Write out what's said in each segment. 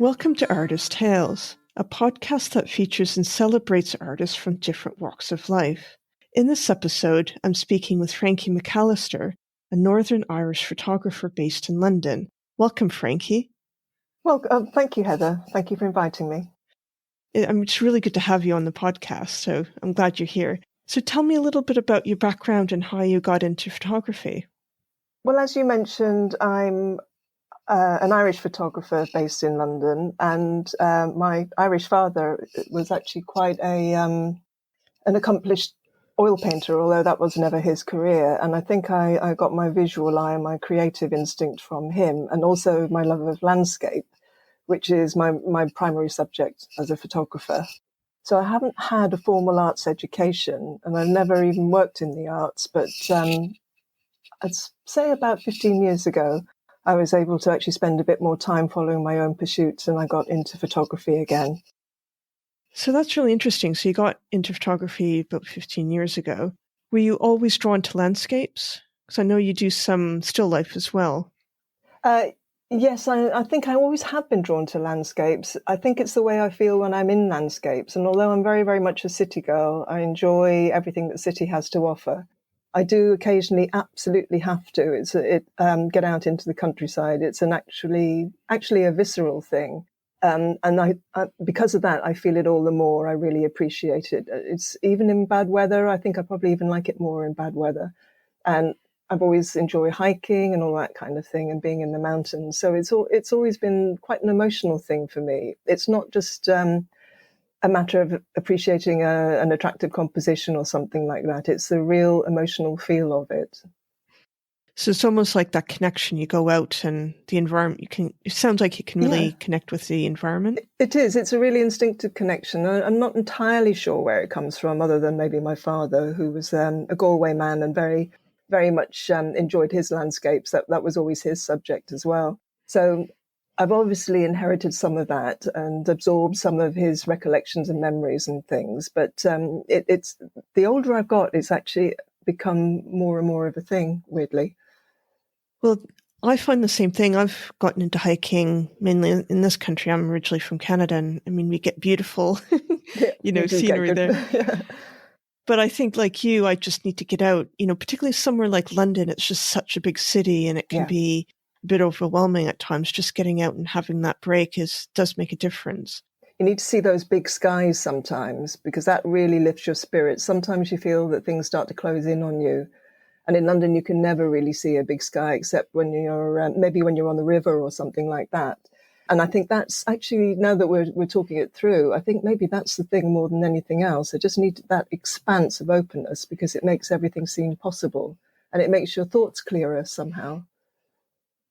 Welcome to Artist Tales, a podcast that features and celebrates artists from different walks of life. In this episode, I'm speaking with Frankie McAllister, a Northern Irish photographer based in London. Welcome, Frankie. Well, thank you, Heather. Thank you for inviting me. It's really good to have you on the podcast, so I'm glad you're here. So tell me a little bit about your background and how you got into photography. Well, as you mentioned, I'm an Irish photographer based in London, and my Irish father was actually quite an accomplished oil painter, although that was never his career. And I think I got my visual eye and my creative instinct from him, and also my love of landscape, which is my primary subject as a photographer. So I haven't had a formal arts education, and I've never even worked in the arts, but I'd say about 15 years ago, I was able to actually spend a bit more time following my own pursuits, and I got into photography again. So that's really interesting. So you got into photography about 15 years ago. Were you always drawn to landscapes? Because I know you do some still life as well. Yes, I think I always have been drawn to landscapes. I think it's the way I feel when I'm in landscapes. And although I'm very, very much a city girl, I enjoy everything that city has to offer. I do occasionally absolutely have to. Get out into the countryside. It's actually a visceral thing. And I because of that, I feel it all the more. I really appreciate it. It's even in bad weather. I think I probably even like it more in bad weather. And I've always enjoyed hiking and all that kind of thing and being in the mountains. So it's always been quite an emotional thing for me. It's not just a matter of appreciating an attractive composition or something like that. It's the real emotional feel of it. So it's almost like that connection. You go out and the environment, it sounds like you can really connect with the environment. It is. It's a really instinctive connection. I'm not entirely sure where it comes from, other than maybe my father, who was a Galway man and very, very much enjoyed his landscapes. That was always his subject as well. So I've obviously inherited some of that and absorbed some of his recollections and memories and things. But it's the older I've got, it's actually become more and more of a thing, weirdly. Well, I find the same thing. I've gotten into hiking mainly in this country. I'm originally from Canada, and I mean, we get beautiful, scenery there. Yeah. But I think, like you, I just need to get out, particularly somewhere like London. It's just such a big city, and it can be a bit overwhelming at times. Just getting out and having that break does make a difference. You need to see those big skies sometimes, because that really lifts your spirits. Sometimes you feel that things start to close in on you. And in London, you can never really see a big sky except when you're maybe when you're on the river or something like that. And I think that's actually, now that we're talking it through, I think maybe that's the thing more than anything else. I just need that expanse of openness, because it makes everything seem possible and it makes your thoughts clearer somehow.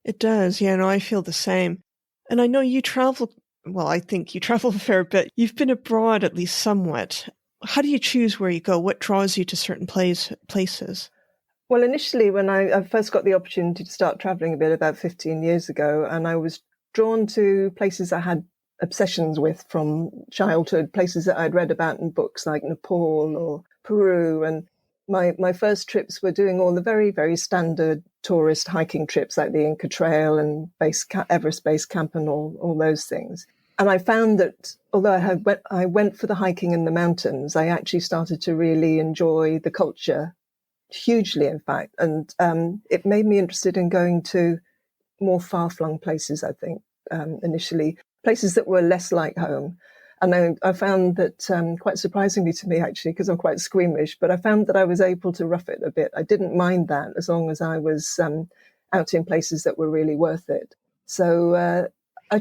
It does. Yeah, no, I feel the same. And I know you travel. Well, I think you travel a fair bit. You've been abroad at least somewhat. How do you choose where you go? What draws you to certain places? Well, initially, when I first got the opportunity to start traveling a bit about 15 years ago, and I was drawn to places I had obsessions with from childhood, places that I'd read about in books like Nepal or Peru. And my first trips were doing all the very, very standard tourist hiking trips like the Inca Trail and Everest Base Camp and all those things. And I found that although I went for the hiking in the mountains, I actually started to really enjoy the culture hugely, in fact. And it made me interested in going to more far-flung places, I think, initially, places that were less like home. And I found that, quite surprisingly to me, actually, because I'm quite squeamish, but I found that I was able to rough it a bit. I didn't mind that as long as I was out in places that were really worth it. So I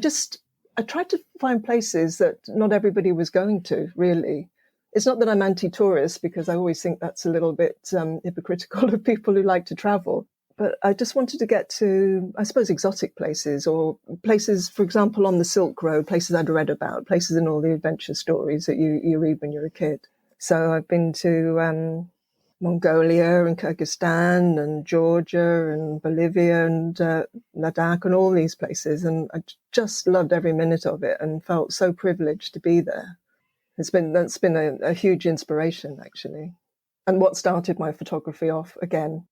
tried to find places that not everybody was going to, really. It's not that I'm anti-tourist, because I always think that's a little bit hypocritical of people who like to travel. But I just wanted to get to, I suppose, exotic places, or places, for example, on the Silk Road, places I'd read about, places in all the adventure stories that you read when you're a kid. So I've been to Mongolia and Kyrgyzstan and Georgia and Bolivia and Ladakh and all these places. And I just loved every minute of it and felt so privileged to be there. That's been a huge inspiration, actually. And what started my photography off again.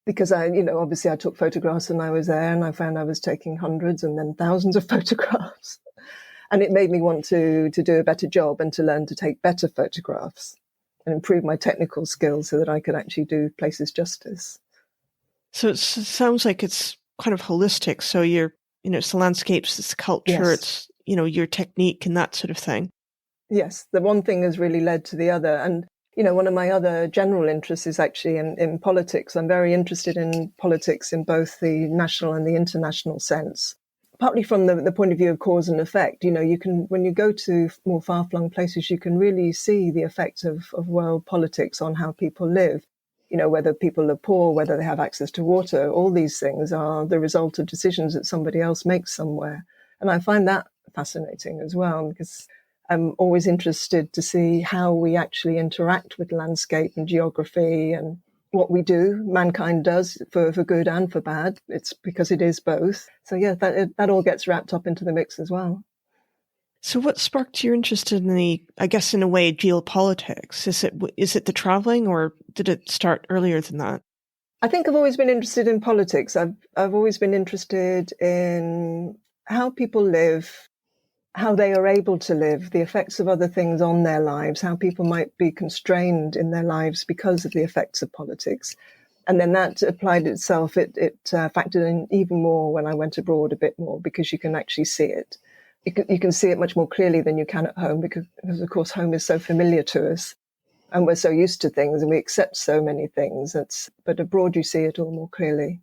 because obviously I took photographs when I was there, and I found I was taking hundreds and then thousands of photographs. And it made me want to do a better job and to learn to take better photographs and improve my technical skills so that I could actually do places justice. So it sounds like it's kind of holistic. So it's the landscapes, it's the culture, Yes. it's, your technique and that sort of thing. Yes, the one thing has really led to the other. And, one of my other general interests is actually in politics. I'm very interested in politics in both the national and the international sense. Partly from the point of view of cause and effect, you can, when you go to more far-flung places, you can really see the effect of world politics on how people live. Whether people are poor, whether they have access to water, all these things are the result of decisions that somebody else makes somewhere. And I find that fascinating as well, because I'm always interested to see how we actually interact with landscape and geography and what we do, mankind does for good and for bad. It's because it is both. So yeah, that all gets wrapped up into the mix as well. So what sparked your interest in I guess in a way, geopolitics? Is it the traveling, or did it start earlier than that? I think I've always been interested in politics. I've always been interested in how people live, how they are able to live, the effects of other things on their lives, how people might be constrained in their lives because of the effects of politics. And then that applied itself. It factored in even more when I went abroad a bit more, because you can actually see it. You can see it much more clearly than you can at home, because of course, home is so familiar to us and we're so used to things and we accept so many things. But abroad, you see it all more clearly.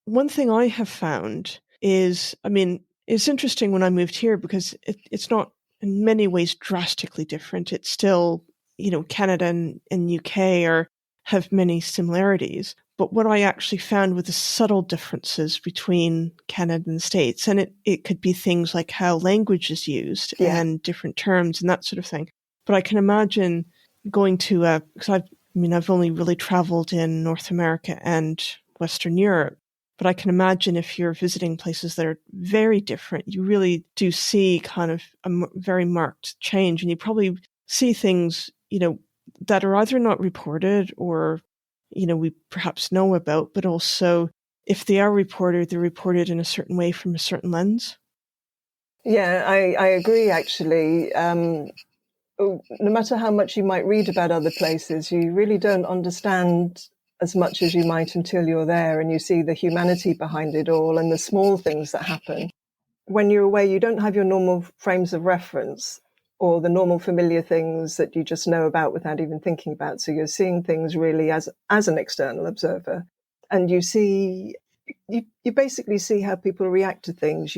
One thing I have found is, it's interesting when I moved here because it's not in many ways drastically different. It's still, Canada and UK have many similarities. But what I actually found were the subtle differences between Canada and the States. And it could be things like how language is used and different terms and that sort of thing. But I can imagine going to, because I've only really traveled in North America and Western Europe. But I can imagine if you're visiting places that are very different, you really do see kind of a very marked change. And you probably see things, that are either not reported or, we perhaps know about, but also if they are reported, they're reported in a certain way from a certain lens. Yeah, I agree, actually. No matter how much you might read about other places, you really don't understand as much as you might until you're there and you see the humanity behind it all and the small things that happen. When you're away, you don't have your normal frames of reference or the normal familiar things that you just know about without even thinking about. So you're seeing things really as an external observer. And you basically see how people react to things.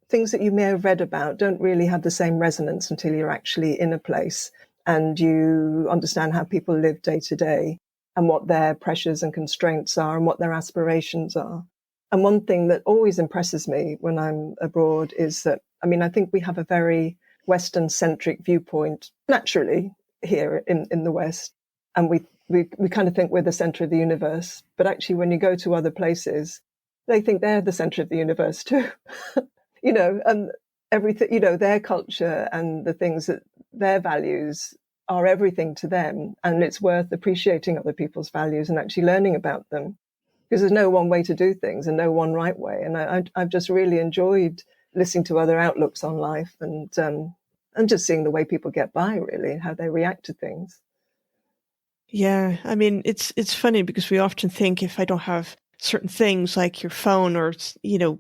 Things that you may have read about don't really have the same resonance until you're actually in a place and you understand how people live day to day and what their pressures and constraints are and what their aspirations are. And one thing that always impresses me when I'm abroad is that, I think we have a very Western-centric viewpoint naturally here in the West. And we kind of think we're the center of the universe. But actually, when you go to other places, they think they're the center of the universe too. And everything, their culture and the things that their values are everything to them. And it's worth appreciating other people's values and actually learning about them, because there's no one way to do things and no one right way. And I've just really enjoyed listening to other outlooks on life and just seeing the way people get by, really, how they react to things. Yeah, it's funny because we often think if I don't have certain things like your phone or,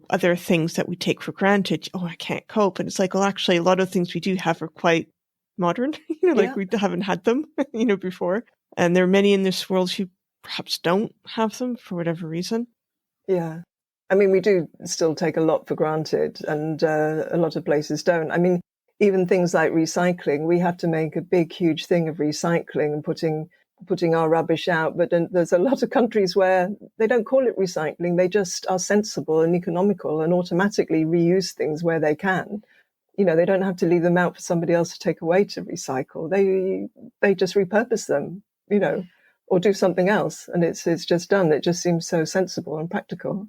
other things that we take for granted, I can't cope. And it's like, well, actually, a lot of things we do have are quite modern, like we haven't had them, before. And there are many in this world who perhaps don't have them for whatever reason. Yeah. We do still take a lot for granted, and a lot of places don't. Even things like recycling, we have to make a big, huge thing of recycling and putting our rubbish out. But there's a lot of countries where they don't call it recycling. They just are sensible and economical and automatically reuse things where they can. They don't have to leave them out for somebody else to take away to recycle. They just repurpose them, or do something else. And it's just done. It just seems so sensible and practical.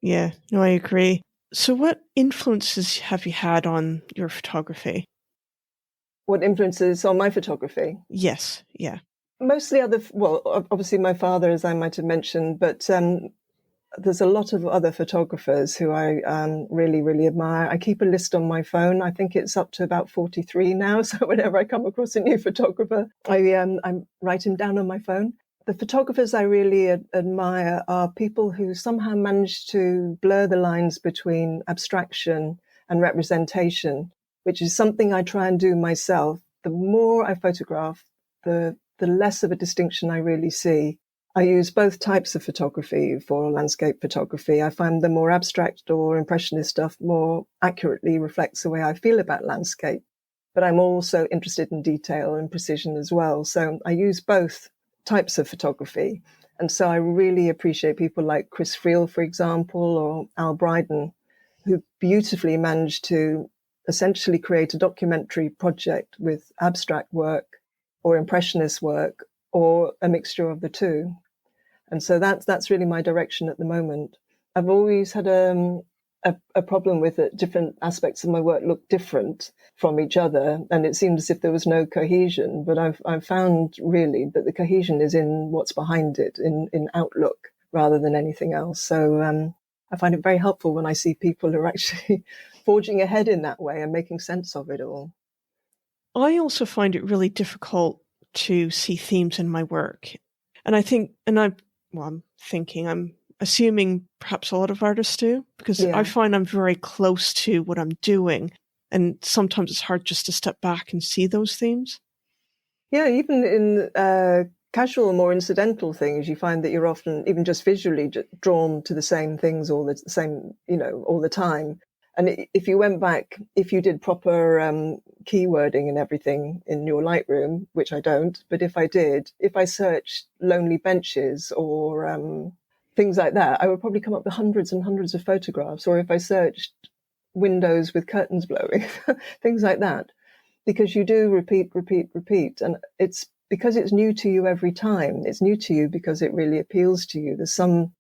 Yeah, no, I agree. So what influences have you had on your photography? What influences on my photography? Yes, yeah. Mostly obviously my father, as I might have mentioned, but there's a lot of other photographers who I really, really admire. I keep a list on my phone. I think it's up to about 43 now. So whenever I come across a new photographer, I write him down on my phone. The photographers I really admire are people who somehow manage to blur the lines between abstraction and representation, which is something I try and do myself. The more I photograph, the less of a distinction I really see. I use both types of photography for landscape photography. I find the more abstract or impressionist stuff more accurately reflects the way I feel about landscape. But I'm also interested in detail and precision as well. So I use both types of photography. And so I really appreciate people like Chris Friel, for example, or Al Bryden, who beautifully managed to essentially create a documentary project with abstract work or impressionist work or a mixture of the two. And so that's really my direction at the moment. I've always had a problem with it. Different aspects of my work look different from each other, and it seemed as if there was no cohesion. But I've found really that the cohesion is in what's behind it, in outlook, rather than anything else. So I find it very helpful when I see people who are actually forging ahead in that way and making sense of it all. I also find it really difficult to see themes in my work. And I think, I'm assuming perhaps a lot of artists do, because I find I'm very close to what I'm doing. And sometimes it's hard just to step back and see those themes. Yeah, even in casual, more incidental things, you find that you're often, even just visually, drawn to the same things all the time. And if you went back, if you did proper keywording and everything in your Lightroom, which I don't, but if I did, if I searched lonely benches or things like that, I would probably come up with hundreds and hundreds of photographs. Or if I searched windows with curtains blowing, things like that. Because you do repeat. And it's because it's new to you every time. It's new to you because it really appeals to you. There's some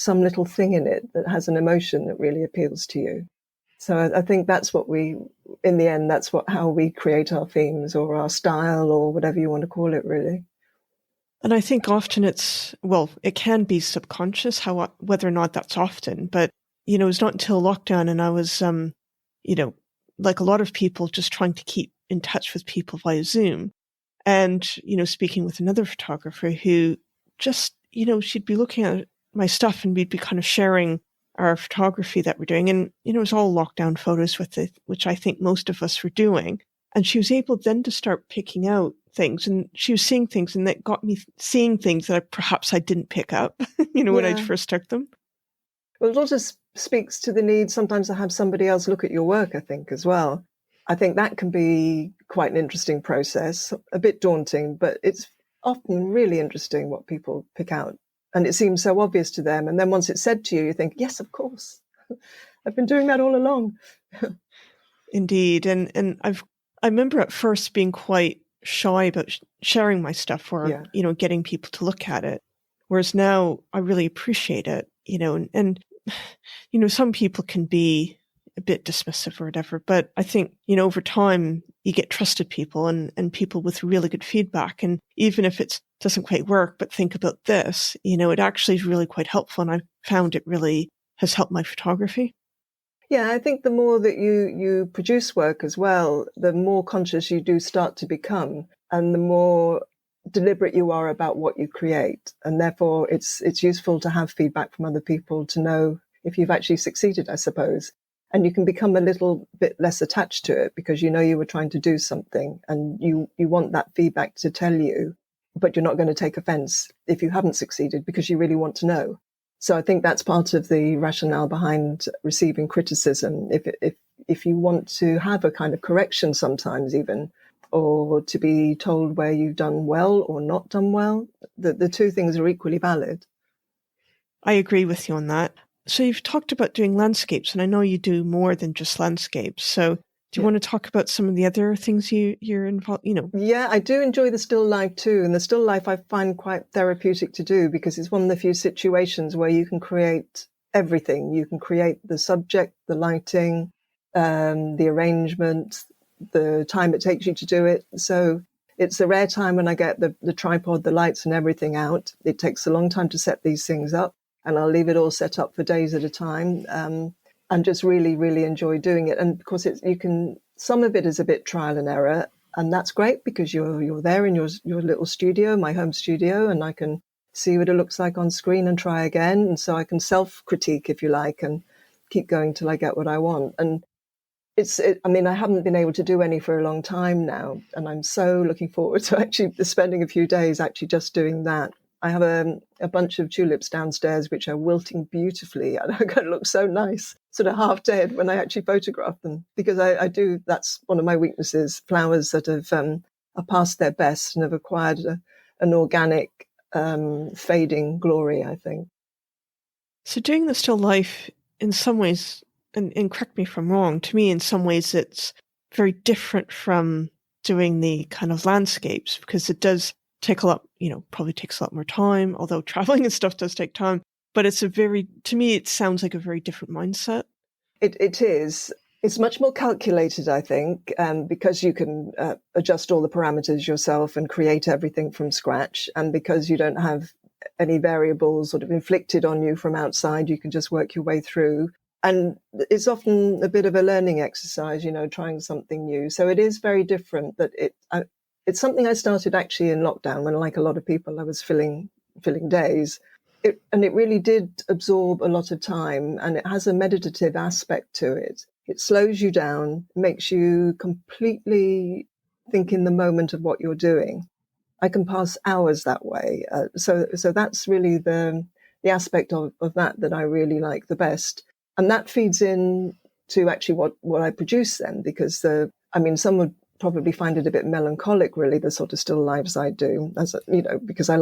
little thing in it that has an emotion that really appeals to you. So I think that's what in the end, how we create our themes or our style or whatever you want to call it, really. And I think often it can be subconscious, whether or not that's often, but, it's not until lockdown and I was, like a lot of people, just trying to keep in touch with people via Zoom. And, speaking with another photographer who just, she'd be looking at my stuff and we'd be kind of sharing our photography that we're doing. And, it was all lockdown photos with it, which I think most of us were doing. And she was able then to start picking out things, and she was seeing things, and that got me seeing things that perhaps I didn't pick up, when I first took them. Well, it also speaks to the need sometimes to have somebody else look at your work, I think, as well. I think that can be quite an interesting process, a bit daunting, but it's often really interesting what people pick out. And it seems so obvious to them. And then once it's said to you, you think, yes, of course. I've been doing that all along. Indeed. And I remember at first being quite shy about sharing my stuff or, getting people to look at it. Whereas now I really appreciate it, and some people can be a bit dismissive or whatever, but I think, over time you get trusted people and people with really good feedback. And even if it doesn't quite work, but think about this, it actually is really quite helpful. And I found it really has helped my photography. Yeah, I think the more that you produce work as well, the more conscious you do start to become and the more deliberate you are about what you create. And therefore it's useful to have feedback from other people to know if you've actually succeeded, I suppose. And you can become a little bit less attached to it because you were trying to do something and you want that feedback to tell you, but you're not going to take offense if you haven't succeeded because you really want to know. So I think that's part of the rationale behind receiving criticism. If you want to have a kind of correction sometimes even, or to be told where you've done well or not done well, the two things are equally valid. I agree with you on that. So you've talked about doing landscapes, and I know you do more than just landscapes. So do you want to talk about some of the other things you're involved, Yeah, I do enjoy the still life too. And the still life I find quite therapeutic to do because it's one of the few situations where you can create everything. You can create the subject, the lighting, the arrangement, the time it takes you to do it. So It's a rare time when I get the tripod, the lights and everything out. It takes a long time to set these things up, and I'll leave it all set up for days at a time, and just really, really enjoy doing it. And of course, some of it is a bit trial and error, and that's great because you're there in your little studio, my home studio, and I can see what it looks like on screen and try again. And so I can self-critique, if you like, and keep going till I get what I want. And I haven't been able to do any for a long time now, and I'm so looking forward to actually spending a few days actually just doing that. I have a bunch of tulips downstairs which are wilting beautifully, and they're going to look so nice, sort of half dead when I actually photograph them, because I do. That's one of my weaknesses: flowers that have are past their best and have acquired an organic fading glory, I think. So doing the still life, in some ways, and correct me if I'm wrong, to me, in some ways, it's very different from doing the kind of landscapes, because it does take a lot, probably takes a lot more time, although traveling and stuff does take time. But to me, it sounds like a very different mindset. It is. It's much more calculated, I think, because you can adjust all the parameters yourself and create everything from scratch. And because you don't have any variables sort of inflicted on you from outside, you can just work your way through. And it's often a bit of a learning exercise, trying something new. So it is very different. That it's something I started actually in lockdown when, like a lot of people, I was filling days. And it really did absorb a lot of time, and it has a meditative aspect to it. It slows you down, makes you completely think in the moment of what you're doing. I can pass hours that way. So that's really the aspect of that I really like the best. And that feeds in to actually what I produce then, because some would probably find it a bit melancholic, really, the sort of still lives I do, because I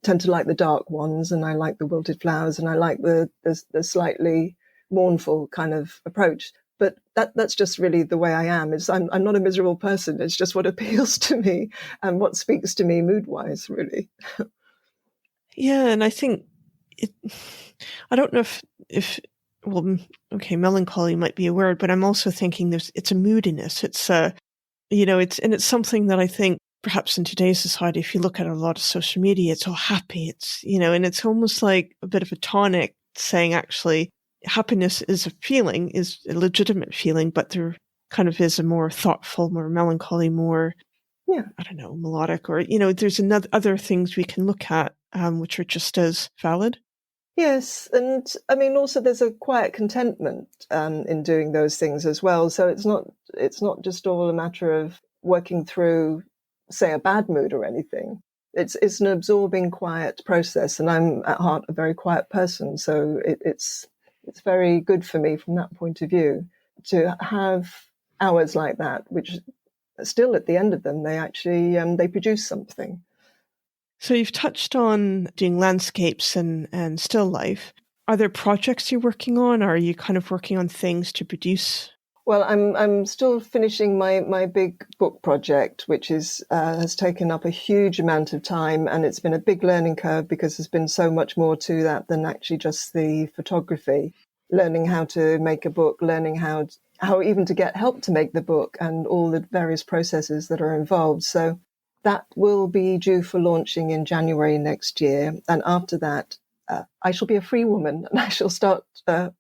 tend to like the dark ones, and I like the wilted flowers, and I like the slightly mournful kind of approach. But that's just really the way I am. I'm not a miserable person. It's just what appeals to me and what speaks to me mood-wise, really. Yeah, and I think I don't know if melancholy might be a word, but I'm also thinking it's a moodiness. It's it's something that I think perhaps in today's society, if you look at a lot of social media, it's all happy. It's, and it's almost like a bit of a tonic, saying actually happiness is a legitimate feeling, but there kind of is a more thoughtful, more melancholy, more, I don't know, melodic, or, there's other things we can look at, which are just as valid. Yes, and also there's a quiet contentment in doing those things as well. So it's not just all a matter of working through, say, a bad mood or anything. It's an absorbing, quiet process, and I'm at heart a very quiet person. So it's very good for me from that point of view to have hours like that, which still at the end of them they actually they produce something. So you've touched on doing landscapes and still life. Are there projects you're working on, or are you kind of working on things to produce? Well, I'm still finishing my big book project, which has taken up a huge amount of time, and it's been a big learning curve because there's been so much more to that than actually just the photography. Learning how to make a book, learning how even to get help to make the book, and all the various processes that are involved. So that will be due for launching in January next year. And after that, I shall be a free woman, and I shall start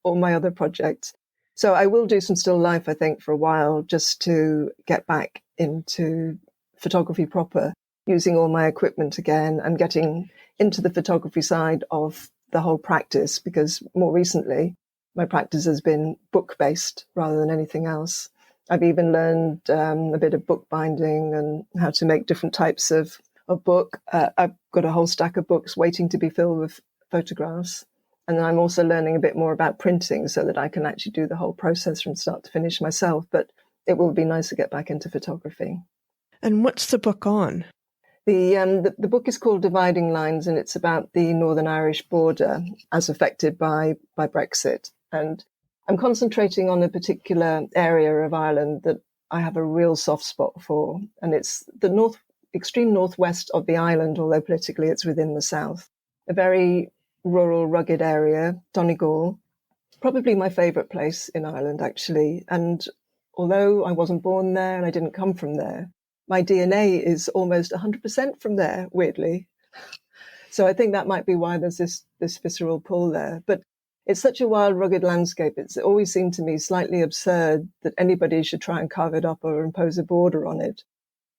all my other projects. So I will do some still life, I think, for a while, just to get back into photography proper, using all my equipment again and getting into the photography side of the whole practice, because more recently, my practice has been book-based rather than anything else. I've even learned a bit of bookbinding and how to make different types of book. I've got a whole stack of books waiting to be filled with photographs. And I'm also learning a bit more about printing so that I can actually do the whole process from start to finish myself. But it will be nice to get back into photography. And what's the book on? The book is called Dividing Lines, and it's about the Northern Irish border as affected by Brexit. And I'm concentrating on a particular area of Ireland that I have a real soft spot for, and it's the extreme northwest of the island, although politically it's within the south. A very rural, rugged area, Donegal, probably my favourite place in Ireland, actually. And although I wasn't born there and I didn't come from there, my DNA is almost 100% from there, weirdly. So I think that might be why there's this visceral pull there. But it's such a wild, rugged landscape. It's always seemed to me slightly absurd that anybody should try and carve it up or impose a border on it.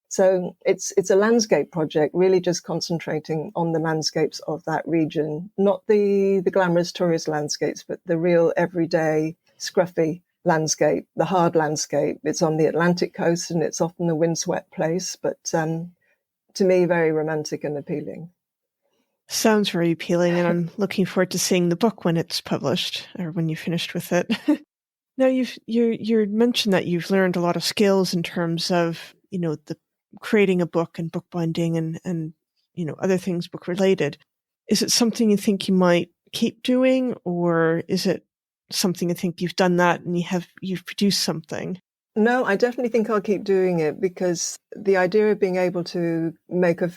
So it's a landscape project, really just concentrating on the landscapes of that region, not the glamorous tourist landscapes, but the real everyday, scruffy landscape, the hard landscape. It's on the Atlantic coast and it's often a windswept place, but to me, very romantic and appealing. Sounds very appealing, and I'm looking forward to seeing the book when it's published or when you're finished with it. Now, you mentioned that you've learned a lot of skills in terms of, the creating a book and bookbinding and other things book related. Is it something you think you might keep doing, or is it something you think you've done that and you've produced something? No, I definitely think I'll keep doing it, because the idea of being able to make a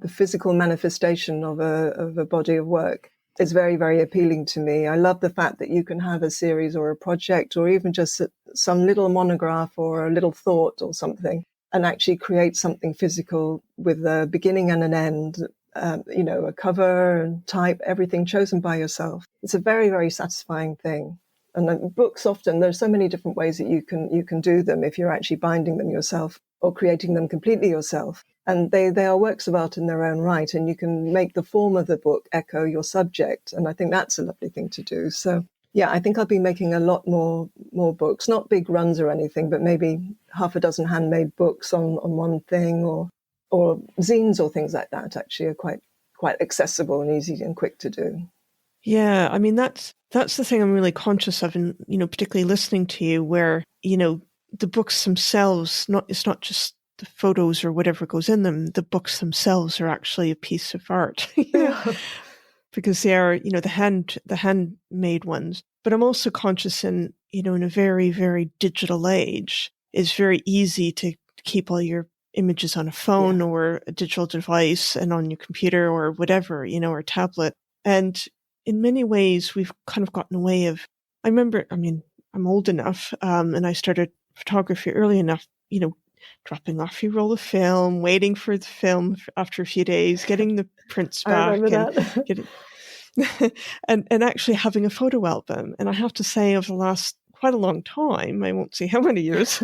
physical manifestation of a body of work is very, very appealing to me. I love the fact that you can have a series or a project or even just some little monograph or a little thought or something and actually create something physical with a beginning and an end, a cover and type, everything chosen by yourself. It's a very, very satisfying thing. And books often, there's so many different ways that you can do them if you're actually binding them yourself or creating them completely yourself. And they are works of art in their own right, and you can make the form of the book echo your subject. And I think that's a lovely thing to do. So, yeah, I think I'll be making a lot more books, not big runs or anything, but maybe half a dozen handmade books on one thing, or zines or things like that actually are quite accessible and easy and quick to do. Yeah, I mean, that's the thing I'm really conscious of, and, particularly listening to you, where, the books themselves, it's not just the photos or whatever goes in them, the books themselves are actually a piece of art, because they are, the handmade ones. But I'm also conscious in a very, very digital age, it's very easy to keep all your images on a phone or a digital device and on your computer or whatever, or tablet. And in many ways, we've kind of gotten away of, I'm old enough, and I started photography early enough, dropping off your roll of film, waiting for the film after a few days, getting the prints back. I remember that. and actually having a photo album. And I have to say, over the last quite a long time, I won't say how many years,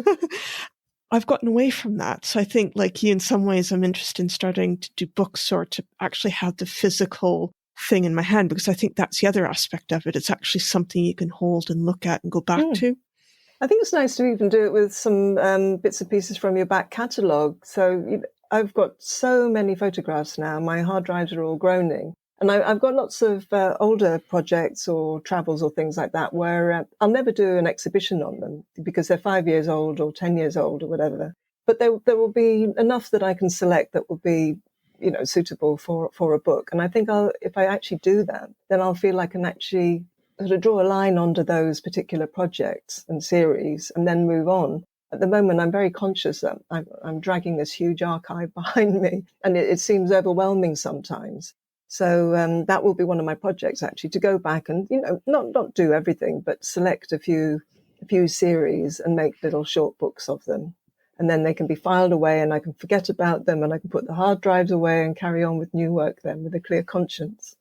I've gotten away from that. So I think, like you, in some ways, I'm interested in starting to do books or to actually have the physical thing in my hand, because I think that's the other aspect of it. It's actually something you can hold and look at and go back to. I think it's nice to even do it with some bits and pieces from your back catalogue. So I've got so many photographs now. My hard drives are all groaning. And I've got lots of older projects or travels or things like that where I'll never do an exhibition on them because they're 5 years old or 10 years old or whatever. But there will be enough that I can select that will be, suitable for a book. And I think if I actually do that, then I'll feel I can actually sort of draw a line onto those particular projects and series and then move on. At the moment, I'm very conscious that I'm dragging this huge archive behind me, and it seems overwhelming sometimes. So that will be one of my projects, actually, to go back and, not do everything, but select a few series and make little short books of them. And then they can be filed away and I can forget about them and I can put the hard drives away and carry on with new work then with a clear conscience.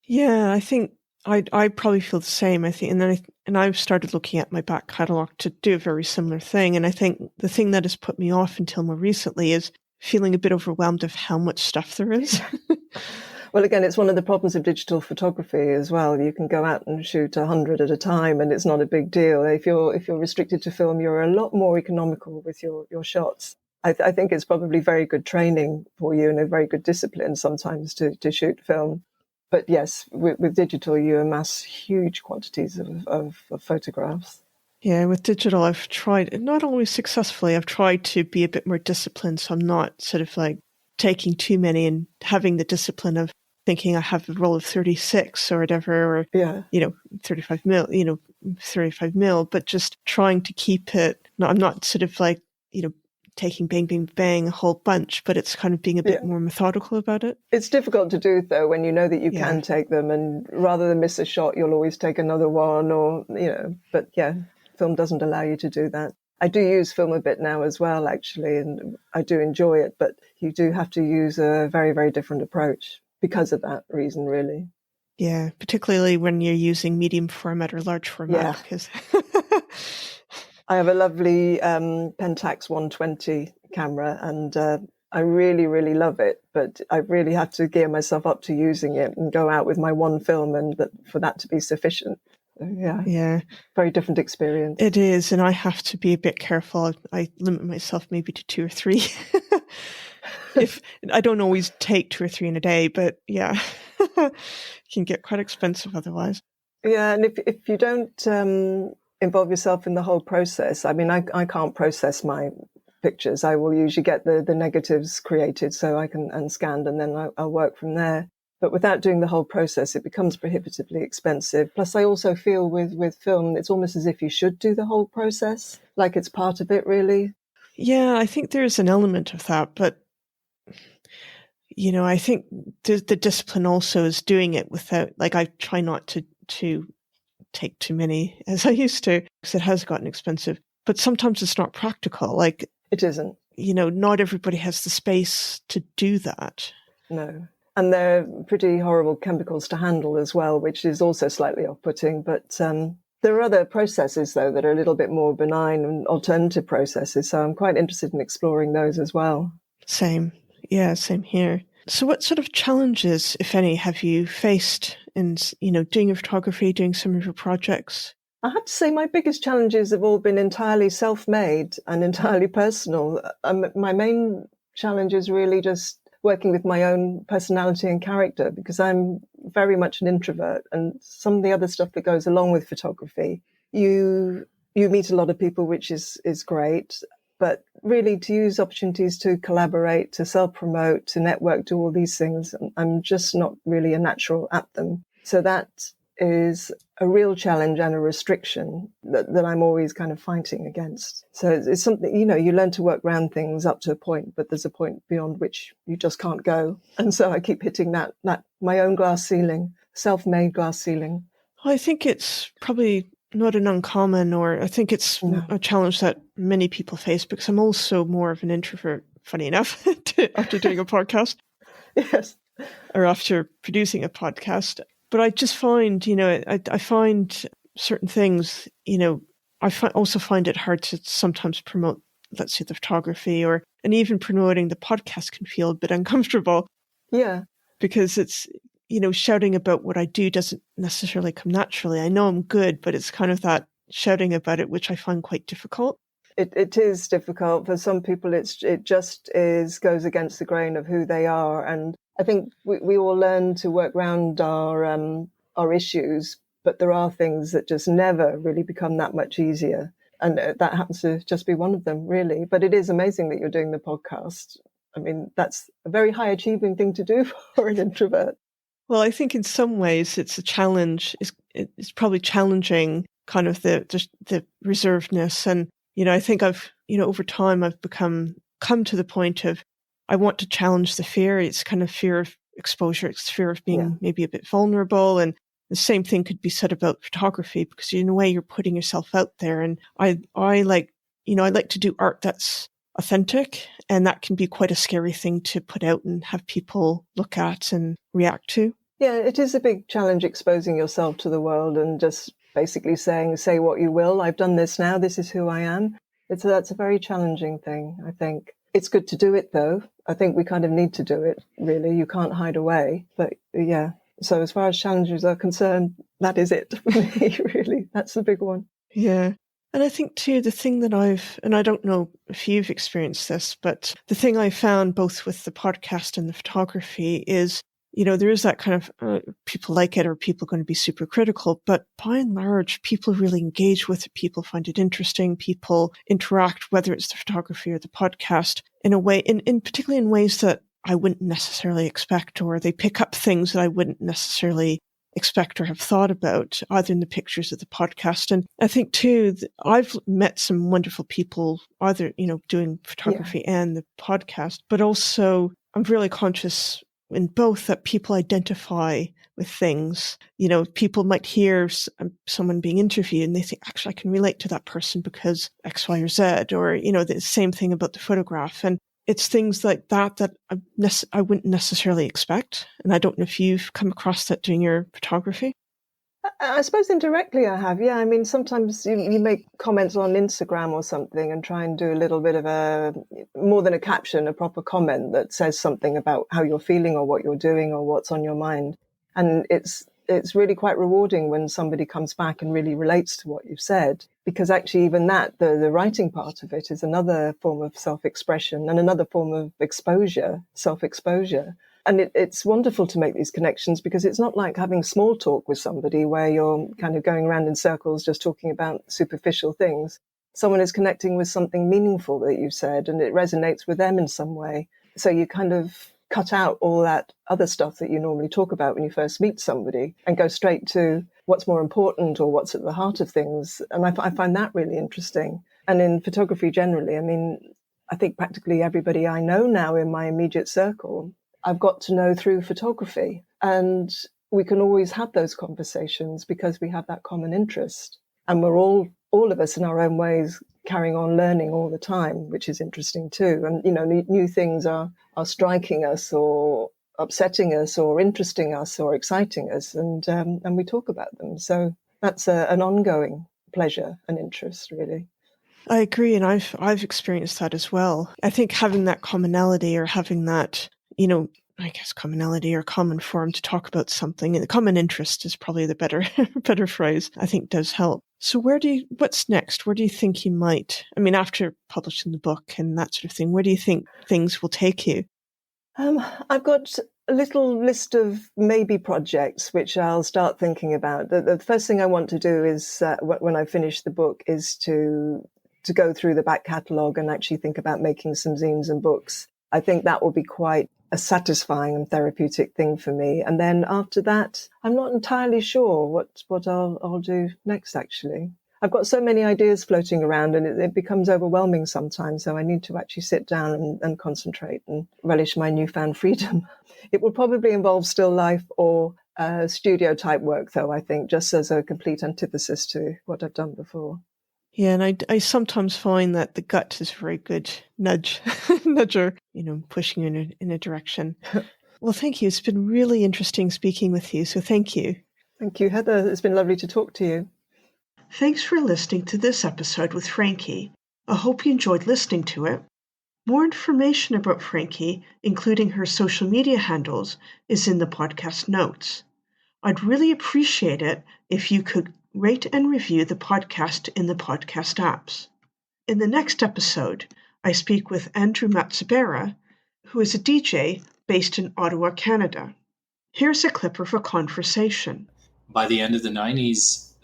Yeah, I think I probably feel the same. I think, and I've started looking at my back catalogue to do a very similar thing. And I think the thing that has put me off until more recently is feeling a bit overwhelmed of how much stuff there is. Well, again, it's one of the problems of digital photography as well. You can go out and shoot 100 at a time and it's not a big deal. If you're restricted to film, you're a lot more economical with your shots. I think it's probably very good training for you and a very good discipline sometimes to shoot film. But yes, with digital, you amass huge quantities of photographs. Yeah, with digital, I've tried, not always successfully, I've tried to be a bit more disciplined. So I'm not sort of like taking too many and having the discipline of thinking I have a roll of 36 or whatever, or, 35 mil, but just trying to keep it. No, I'm not sort of like, taking bang, bang, bang, a whole bunch, but it's kind of being a bit more methodical about it. It's difficult to do, though, when you know that you can take them, and rather than miss a shot, you'll always take another one, or, but yeah, film doesn't allow you to do that. I do use film a bit now as well, actually, and I do enjoy it, but you do have to use a very, very different approach because of that reason, really. Yeah, particularly when you're using medium format or large format. Yeah. Because I have a lovely Pentax 120 camera, and I really, really love it, but I really have to gear myself up to using it and go out with my one film and for that to be sufficient. So, yeah, very different experience. it is. And I have to be a bit careful. I limit myself maybe to 2 or 3. If I don't always take 2 or 3 in a day, but yeah, it can get quite expensive otherwise. Yeah, and if you don't involve yourself in the whole process, I mean, I can't process my pictures. I will usually get the negatives created so I can and scanned, and then I'll work from there. But without doing the whole process, it becomes prohibitively expensive. Plus, I also feel with film, it's almost as if you should do the whole process, like it's part of it, really. Yeah, I think there's an element of that, but I think the discipline also is doing it without, like, I try not to take too many as I used to, because it has gotten expensive. But sometimes it's not practical. Like, it isn't. Not everybody has the space to do that. No. And they're pretty horrible chemicals to handle as well, which is also slightly off-putting. But there are other processes, though, that are a little bit more benign and alternative processes. So I'm quite interested in exploring those as well. Same. Yeah, same here. So what sort of challenges, if any, have you faced in, doing your photography, doing some of your projects? I have to say my biggest challenges have all been entirely self-made and entirely personal. My main challenge is really just working with my own personality and character, because I'm very much an introvert, and some of the other stuff that goes along with photography, you meet a lot of people, which is great. But really, to use opportunities to collaborate, to self-promote, to network, do all these things, I'm just not really a natural at them. So that is a real challenge and a restriction that I'm always kind of fighting against. So it's something, you learn to work around things up to a point, but there's a point beyond which you just can't go. And so I keep hitting that my own glass ceiling, self-made glass ceiling. I think it's probably not an uncommon, or I think it's a challenge that many people face, because I'm also more of an introvert, funny enough, after doing a podcast. Yes. Or after producing a podcast. But I just find, I find certain things, I also find it hard to sometimes promote, let's say, the photography, and even promoting the podcast can feel a bit uncomfortable. Yeah. Because it's, shouting about what I do doesn't necessarily come naturally. I know I'm good, but it's kind of that shouting about it, which I find quite difficult. It is difficult for some people. It just goes against the grain of who they are, and I think we all learn to work around our issues, but there are things that just never really become that much easier, and that happens to just be one of them, really. But it is amazing that you're doing the podcast. I mean, that's a very high achieving thing to do for an introvert. Well, I think in some ways it's a challenge. It's probably challenging kind of the reservedness. And, I think I've, over time I've come to the point of, I want to challenge the fear. It's kind of fear of exposure. It's fear of being maybe a bit vulnerable. And the same thing could be said about photography, because in a way you're putting yourself out there. And I like, I like to do art that's authentic, and that can be quite a scary thing to put out and have people look at and react to. Yeah, it is a big challenge exposing yourself to the world and just basically saying, say what you will. I've done this now. This is who I am. That's a very challenging thing, I think. It's good to do it, though. I think we kind of need to do it, really. You can't hide away. But yeah, so as far as challenges are concerned, that is it for me, really. That's the big one. Yeah. And I think, too, the thing that and I don't know if you've experienced this, but the thing I found both with the podcast and the photography is, there is that kind of people like it, or people going to be super critical. But by and large, people really engage with it. People find it interesting. People interact, whether it's the photography or the podcast, in a way, in particularly in ways that I wouldn't necessarily expect, or they pick up things that I wouldn't necessarily expect or have thought about, either in the pictures of the podcast. And I think, too, I've met some wonderful people, either, doing photography and the podcast, but also I'm really conscious in both that people identify with things. People might hear someone being interviewed and they think, actually, I can relate to that person because X, Y, or Z, or, the same thing about the photograph. And it's things like that I wouldn't necessarily expect. And I don't know if you've come across that doing your photography. I suppose indirectly I have, yeah. I mean, sometimes you make comments on Instagram or something and try and do a little bit of more than a caption, a proper comment that says something about how you're feeling or what you're doing or what's on your mind. And it's really quite rewarding when somebody comes back and really relates to what you've said, because actually even that, the writing part of it is another form of self-expression and another form of exposure, self-exposure. And it's wonderful to make these connections because it's not like having small talk with somebody where you're kind of going around in circles just talking about superficial things. Someone is connecting with something meaningful that you said and it resonates with them in some way. So you kind of cut out all that other stuff that you normally talk about when you first meet somebody and go straight to what's more important or what's at the heart of things. And I find that really interesting. And in photography generally, I mean, I think practically everybody I know now in my immediate circle I've got to know through photography. And we can always have those conversations because we have that common interest. And we're all of us in our own ways carrying on learning all the time, which is interesting too. And, new things are striking us or upsetting us or interesting us or exciting us. And we talk about them. So that's an ongoing pleasure and interest, really. I agree. And I've experienced that as well. I think having that commonality or having that, I guess commonality or common form to talk about something, and the common interest is probably the better phrase, I think does help. So what's next? Where do you think you might, after publishing the book and that sort of thing, where do you think things will take you? I've got a little list of maybe projects which I'll start thinking about. The first thing I want to do is, when I finish the book, is to go through the back catalogue and actually think about making some zines and books. I think that will be quite a satisfying and therapeutic thing for me. And then after that, I'm not entirely sure what I'll do next, actually. I've got so many ideas floating around and it becomes overwhelming sometimes. So I need to actually sit down and concentrate and relish my newfound freedom. It will probably involve still life or studio type work, though, I think, just as a complete antithesis to what I've done before. Yeah, and I sometimes find that the gut is a very good nudger, pushing you in a direction. Well, thank you. It's been really interesting speaking with you, so thank you. Thank you, Heather. It's been lovely to talk to you. Thanks for listening to this episode with Frankie. I hope you enjoyed listening to it. More information about Frankie, including her social media handles, is in the podcast notes. I'd really appreciate it if you could rate and review the podcast in the podcast apps. In the next episode, I speak with Andrew Matsubara, who is a DJ based in Ottawa, Canada. Here's a clip of a conversation. By the end of the 90s,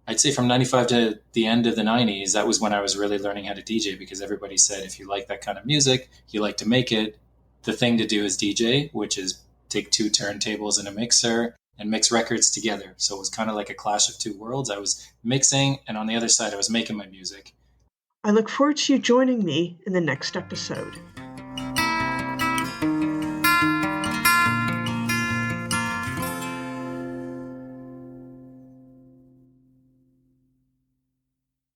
I'd say from 95 to the end of the 90s, that was when I was really learning how to DJ, because everybody said, if you like that kind of music, you like to make it, the thing to do is DJ, which is take 2 turntables and a mixer and mix records together. So it was kind of like a clash of 2 worlds. I was mixing, and on the other side, I was making my music. I look forward to you joining me in the next episode.